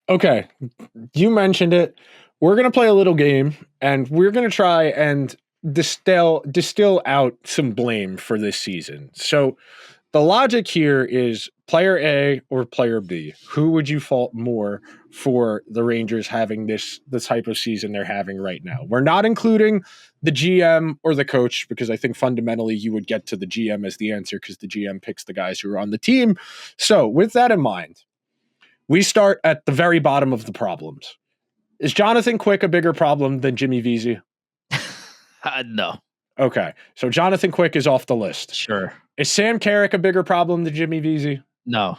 Okay, you mentioned it. We're gonna play a little game, and we're gonna try and distill out some blame for this season. So the logic here is player A or player B. Who would you fault more for the Rangers having the type of season they're having right now? We're not including the GM or the coach because I think fundamentally you would get to the GM as the answer because the GM picks the guys who are on the team. So with that in mind, we start at the very bottom of the problems. Is Jonathan Quick a bigger problem than Jimmy Vesey? No. Okay, so Jonathan Quick is off the list. Sure. Is Sam Carrick a bigger problem than Jimmy Vesey? No.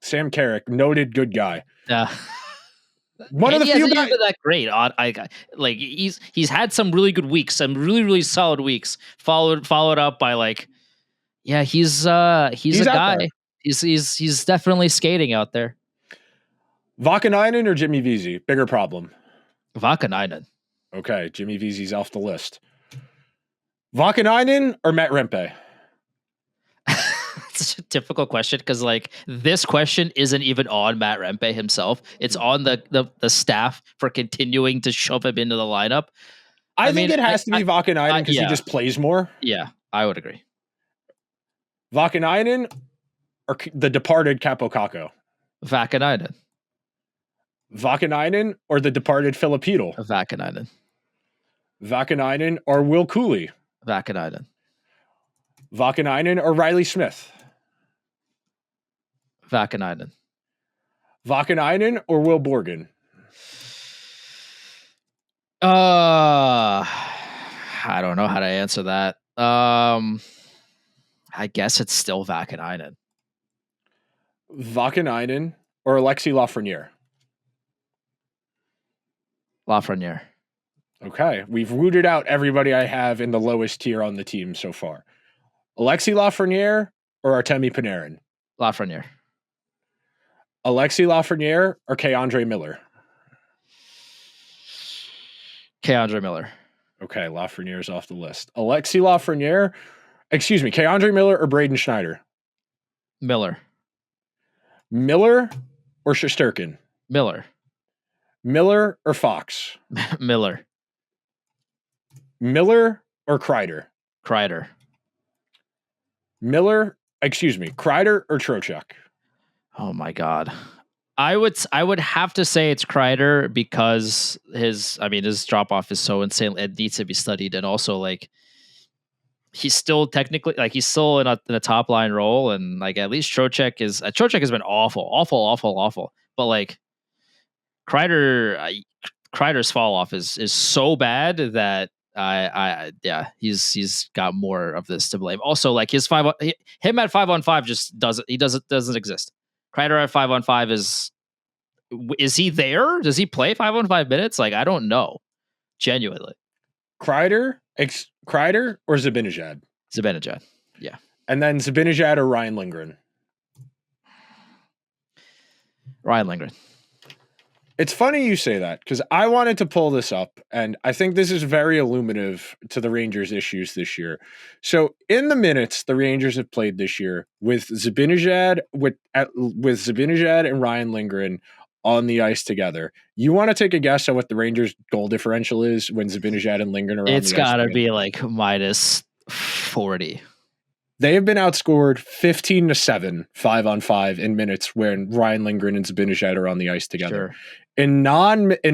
Sam Carrick, noted good guy. Yeah. One of the few guys been that great. Like he's had some really good weeks, some really really solid weeks. Followed up by he's a guy. There. He's definitely skating out there. Vakanainen or Jimmy Vesey? Bigger problem. Vakanainen. Okay, Jimmy Vesey's off the list. Vakanainen or Matt Rempe? It's a difficult question because this question isn't even on Matt Rempe himself. It's on the staff for continuing to shove him into the lineup. I think it has to be Vakanainen because he just plays more. Yeah, I would agree. Vakanainen or the departed Capo Caco? Vakanainen. Vakanainen or the departed Filipino? Vakanainen. Vakanainen or Will Cooley? Vakanainen. Vakanainen or Riley Smith? Vakanainen. Vakanainen or Will Borgen? I don't know how to answer that. I guess it's still Vakanainen. Vakanainen or Alexis Lafreniere? Lafreniere. Okay, we've rooted out everybody I have in the lowest tier on the team so far. Alexis Lafreniere or Artemi Panarin? Lafreniere. Alexis Lafreniere or K'Andre Miller? K'Andre Miller. Okay, Lafreniere's off the list. K'Andre Miller or Braden Schneider? Miller. Miller or Shesterkin? Miller. Miller or Fox? Miller. Miller or Kreider? Kreider. Kreider or Trocheck? Oh my God. I would have to say it's Kreider because his drop off is so insane. It needs to be studied, and also he's still technically he's still in a top line role, and at least Trocheck has been awful. But Kreider's fall off is so bad that he's got more of this to blame. Also, him at 5-on-5 just doesn't exist. Kreider at 5-on-5 is he there? Does he play 5-on-5 minutes? I don't know. Genuinely. Kreider or Zibanejad? Zibanejad. Yeah. And then Zibanejad or Ryan Lindgren? Ryan Lindgren. It's funny you say that because I wanted to pull this up, and I think this is very illuminative to the Rangers' issues this year. So, in the minutes the Rangers have played this year with Zibanejad and Ryan Lindgren on the ice together, you want to take a guess at what the Rangers' goal differential is when Zibanejad and Lindgren are on the ice? It's got to be minus 40. They have been outscored 15-7, 5-on-5 in minutes when Ryan Lindgren and Zibanejad are on the ice together. Sure. In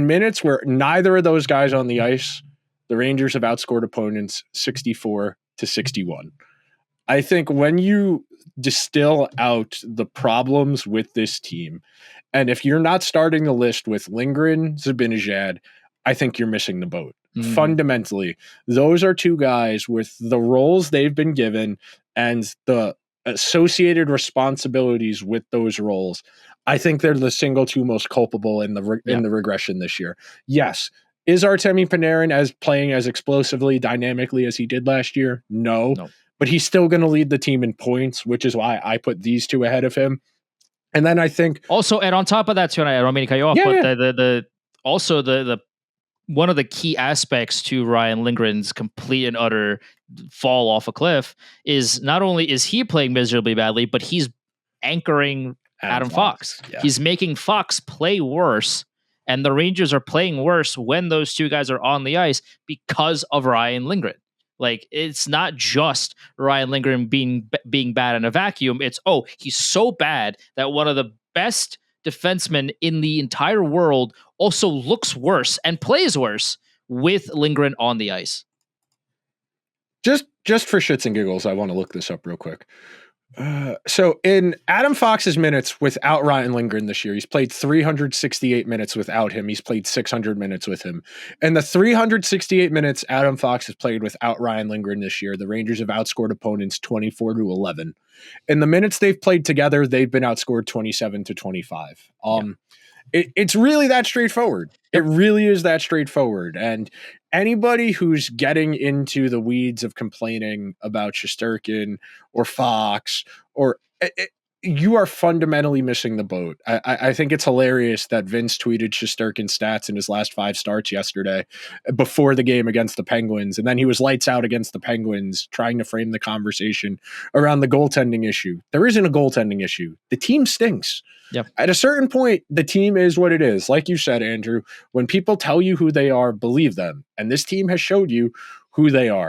minutes where neither of those guys on the ice, the Rangers have outscored opponents 64-61. I think when you distill out the problems with this team, and if you're not starting the list with Lindgren, Zibanejad, I think you're missing the boat. Mm-hmm. Fundamentally, those are two guys with the roles they've been given and the associated responsibilities with those roles. I think they're the single two most culpable in the regression this year. Yes. Is Artemi Panarin playing as explosively, dynamically as he did last year? No. But he's still going to lead the team in points, which is why I put these two ahead of him. And then I think also, and on top of that too, and I don't mean to cut you off, the one of the key aspects to Ryan Lindgren's complete and utter fall off a cliff is not only is he playing miserably badly, but he's anchoring Adam Fox. Yeah. He's making Fox play worse, and the Rangers are playing worse when those two guys are on the ice because of Ryan Lindgren. Like, it's not just Ryan Lindgren being bad in a vacuum. It's, he's so bad that one of the best defensemen in the entire world also looks worse and plays worse with Lindgren on the ice. Just for shits and giggles, I want to look this up real quick. So in Adam Fox's minutes without Ryan Lindgren this year, he's played 368 minutes without him. He's played 600 minutes with him. And the 368 minutes Adam Fox has played without Ryan Lindgren this year, the Rangers have outscored opponents 24-11. In the minutes they've played together, they've been outscored 27-25. It's really that straightforward. It really is that straightforward. And anybody who's getting into the weeds of complaining about Shesterkin or Fox, you are fundamentally missing the boat. I think it's hilarious that Vince tweeted Shesterkin's stats in his last 5 starts yesterday before the game against the Penguins. And then he was lights out against the Penguins, trying to frame the conversation around the goaltending issue. There isn't a goaltending issue. The team stinks. Yep. At a certain point, the team is what it is. Like you said, Andrew, when people tell you who they are, believe them. And this team has showed you who they are.